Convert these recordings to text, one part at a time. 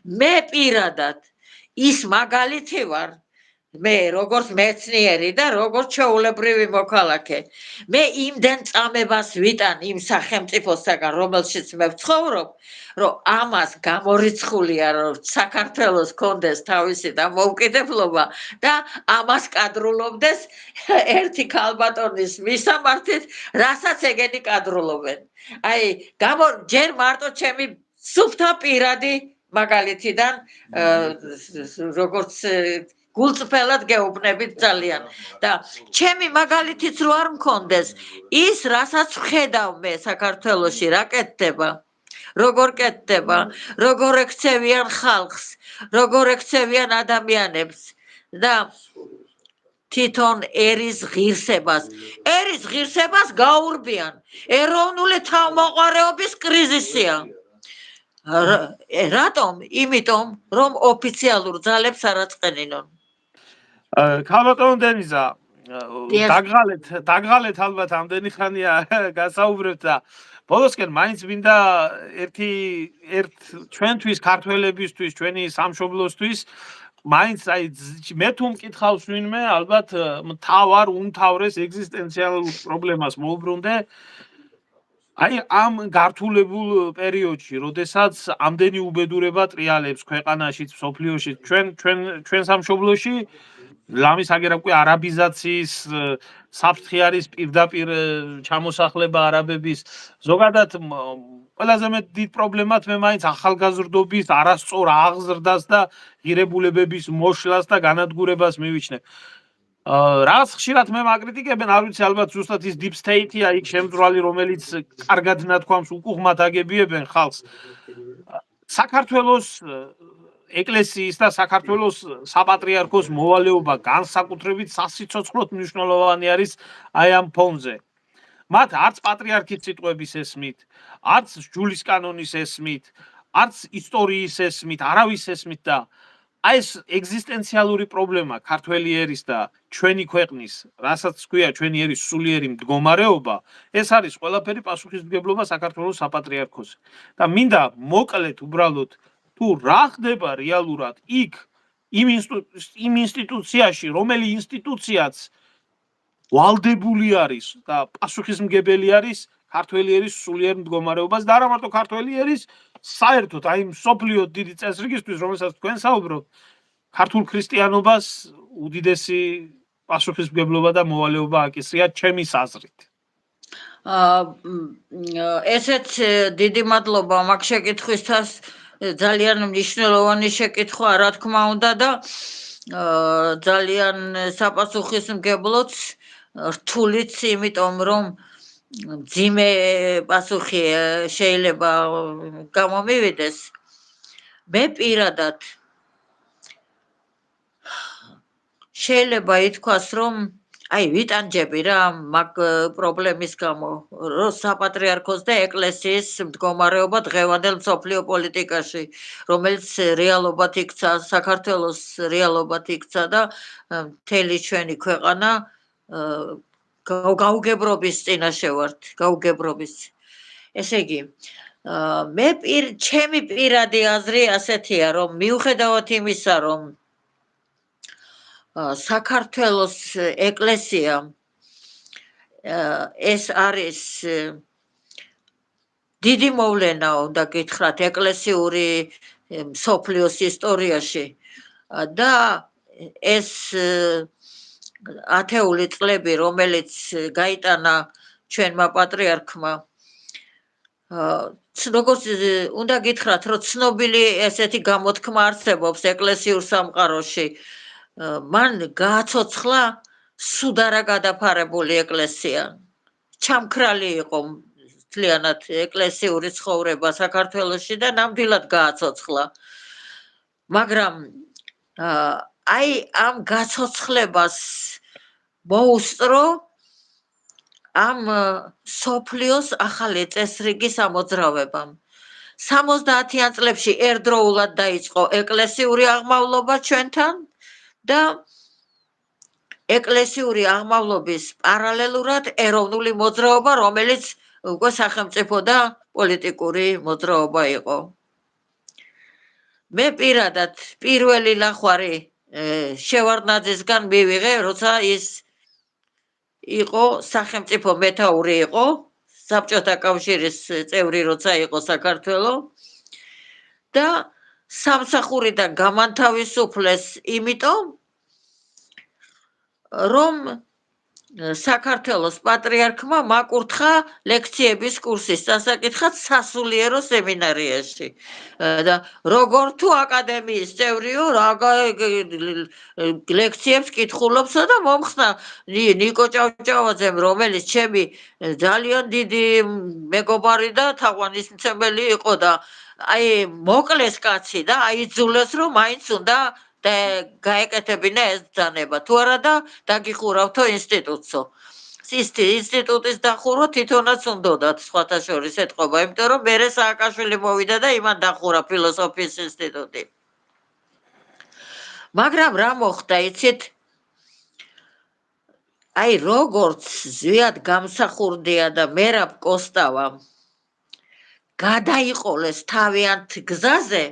მე პირადად ის მაგალითი ვარ მე როგორც მეცნიერი და როგორც ჩვეულებრივი მოქალაქე მე იმდენ წამებას ვიტან იმ სახელმწიფოსაგან რომელშიც მე ვცხოვრობ რომ ამას გამორიცხულია რომ საქართველოს კონდეს თავისი დამოუკიდებლობა და ამას კადრულობდეს ერთი ქალბატონის მისამართით რასაც ეგენი კადრულობენ აი ჯერ მარტო ჩემი სუფთა პირადი მაგალითიდან როგორც გულწრფელად გეუბნებით ძალიან და ჩემი მაგალითიც რო არ მქონდეს ის რასაც ვხედავ მე საქართველოში რა კეთდება როგორ კეთდება როგორ ექცევიან ხალხს როგორ ექცევიან ადამიანებს და თვითონ ერის ღირსებას გაურბიან ეროვნული თავმოყარეობის კრიზისია რატომ იმიტომ რომ ოფიციალურ ძალებს არ აწყენინონ ქალბატონ დენიზა დაგღალეთ ალბათ ამდენი ხანია გასაუბრებთ და ბოლოსკენ მაინც მინდა ჩვენთვის ქართველებისთვის ჩვენი სამშობლოსთვის მაინც აი მე თუ მკითხავს ვინმე ალბათ მთავარ უმთავრეს ეგზისტენციალურ პრობლემას მოუბრუნდე აი ამ გართულებულ პერიოდში, როდესაც ამდენი უბედურება ტრიალებს ქვეყანაშიც, სოფლიოშიც, ჩვენ სამშობლოში ლამის აგერაკვი არაბიზაციის საფრთხეარის პირდაპირ ჩამოსახლება არაბების ზოგადად ყველაზე მეტ დიდ პრობლემად მე მაინც ახალგაზრდობის არასწორ აღზრდას და ღირებულებების მოშლას და განადგურებას მივიჩნევ. რაც ხშირად მე მაკრიტიკებენ, არ ვიცი ალბათ ზუსტად ის deep state-ია იქ შემძვრალი, რომელიც კარგად ნათქვამს უკუღმად აგებიებენ ხალხს. საქართველოს ეკლესიის და საქართველოს საპატრიარქოს მოვალეობა განსაკუთრებით სასიცოცხლოდ მნიშვნელოვანი არის აი ამ ფონზე. მათ არც პატრიარქის სიტყვების ესმით, არც ჯულის კანონის ესმით, არც ისტორიის ესმით, არავის ესმით და აი ეს ეგზისტენციალური პრობლემა ქართველი ერის და ჩვენი ქვეყნის, რასაც ქვია ჩვენი ერის სულიერი მდგომარეობა, ეს არის ყველაფერი პასუხისმგებლობა საქართველოს საპატრიარქოზე. და მინდა მოკლედ უბრალოდ თუ რა ხდება რეალურად იქ იმ ინსტიტუციაში, რომელი ინსტიტუციაც ვალდებული არის და პასუხისმგებელი არის ქართველი ერის სულიერ მდგომარეობას და არა მარტო ქართველი ერის საერთოდ აი მსოფლიო დიდი წესრიგისთვის, რომელსაც თქვენ საუბრობთ, ქართულ ქრისტიანობას უდიდესი პასუხისმგებლობა და მოვალეობა აკისრია ჩემის აზრით. ესეც დიდი მადლობა მაგ შეკითხვისთას ძალიან მნიშვნელოვანი შეკითხვა რა თქმა უნდა და ძალიან საპასუხისმგებლოც რთულიც, იმიტომ რომ ძიმე პასუხი შეიძლება გამომივიდეს. მე პირადად შეიძლება ითქვას, რომ აი ვიტანჯები რა მაგ პრობლემის გამო, რომ საპატრიარქოს და ეკლესიის მდგომარეობა დღევანდელ მსოფლიო პოლიტიკაში, რომელიც რეალობად იქცა, საქართველოს რეალობად იქცა და მთელი ჩვენი ქვეყანა გაუგებრობის წინაშე ვართ, გაუგებრობის. ესე იგი, ჩემი პირადი აზრი ასეთია, რომ მიუხედავად იმისა, რომ საქართველოს ეკლესია ეს არის დიდი მოვლენა უნდა გითხრათ ეკლესიური მსოფლიოს ისტორიაში და ეს ათეული წლები, რომელიც გაიტანა ჩვენმა პატრიარქმა, როგორც უნდა გითხრათ, რომ ცნობილი ესეთი გამოთქმა არსებობს ეკლესიურ სამყაროში, მან გააცოცხლა სუდარა გადაფარებული ეკლესია. ჩამქრალი იყო მთლიანად ეკლესიური ცხოვრება საქართველოში და ნამდვილად გააცოცხლა. მაგრამ აი ამ გაცოცხლებას მოუსწრო ამ სოფლიოს ახალი წესრიგის ამოძრავებამ. 70-იან წლებში ერთდროულად დაიწყო ეკლესიური აღმავლობა ჩვენთან და ეკლესიური აღმავლობის პარალელურად ეროვნული მოძრაობა, რომელიც უკვე სახელმწიფო და პოლიტიკური მოძრაობა იყო. მე პირადად პირველი ლახვარი შევარდნაძისგან მივიღე, როცა ის იყო სახელმწიფო მეთაური იყო, საბჭოთა კავშირის წევრი როცა იყო საქართველო და სამსახურიდან გამანთავისუფლეს იმიტომ, რომ საქართველოს პატრიარქმა მაკურთხა ლექციების კურსის დასაკითხად სასულიერო სემინარიაში და როგორ თუ აკადემიის წევრიო, ლექციებს კითხულობსო და მომხსნა ნიკო ჭავჭავაძემ, რომელიც ჩემი ძალიან დიდი მეგობარი და თაყვანისმცემელი იყო და აი მოკლეს კაცი და აიძულეს რომ მაინც უნდა და გაეკეთებინა ეს ბრძანება თუ არა და დაგიხურავთო ინსტიტუტსო. ინსტიტუტის დახურვა თვითონაც უნდათ სხვათა შორის ეთყობა, იმიტომ რომ მერე სააკაშვილი მოვიდა და იმან დახურა ფილოსოფიის ინსტიტუტი. მაგრამ რა მოხდა, იცით? აი როგორც ზვიად გამსახურდია და მერაბ კოსტავა გადაიყოლეს თავიანთ გზაზე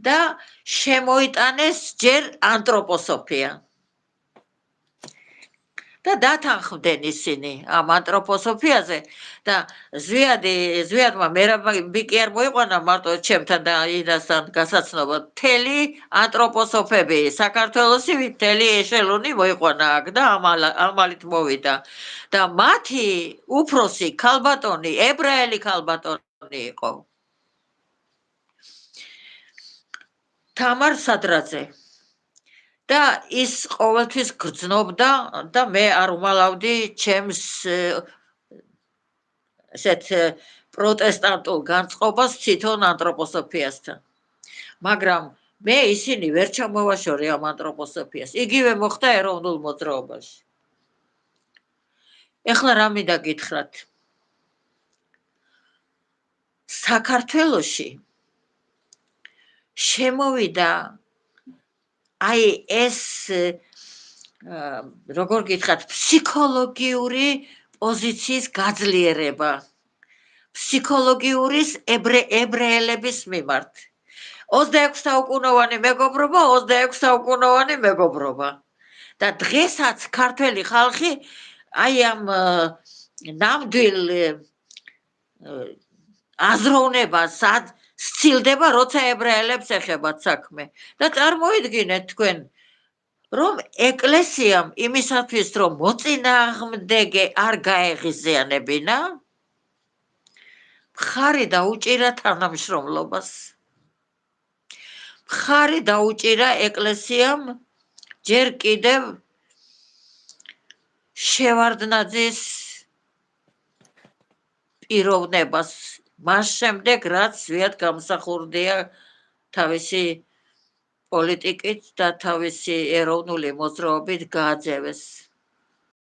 და შემოიტანეს ჯერ ანთროპოსოფია. და დათანხმდნენ ისინი ამ ანთროპოსოფიაზე და ზვიადმა მერაბი კი არ მოიყვანა მარტო ჩემთან და ინასთან გასაცნობა, მთელი ანთროპოსოფები საქართველოსი მთელი ეშელონი მოიყვანა აქ და ამალით მოვიდა და მათი უფროსი ქალბატონი, ებრაელი ქალბატონი იყო. თამარ სადრაძე და ის ყოველთვის გრძნობდა და მე არ უმალავდი ჩემს ესეთ პროტესტანტულ განწყობას თვითონ ანთროპოსოფიასთან. მაგრამ მე ისინი ვერ ჩამოვაშორე ამ ანთროპოსოფიას. იგივე მოხდა ეროვნულ მოძრაობაში. ეხლა რა მინდა გითხრათ? საქართველოში შემოვიდა აი ეს როგორ გითხრათ, ფსიქოლოგიური პოზიციის გაძლიერება, ფსიქოლოგიურის ებრაელების მიმართ. 26 საუკუნოვანი მეგობრობა, 26 საუკუნოვანი მეგობრობა. და დღესაც ქართველი ხალხი აი ამ ნამდვილ აზროვნებას სცილდება, როცა ებრაელებს ეხებათ საქმე. და წარმოიდგინეთ თქვენ, რომ ეკლესიამ იმისათვის, რომ მოწინააღმდეგე არ გაეღიზიანებინა, მხარი დაუჭირა თანამშრომლობას. მხარი დაუჭირა ეკლესიამ ჯერ კიდევ შევარდნაძის პიროვნებას, მას შემდეგ, რაც ზვიად გამსახურდია თავისი პოლიტიკით და თავისი ეროვნული მოძრაობით გააძევეს.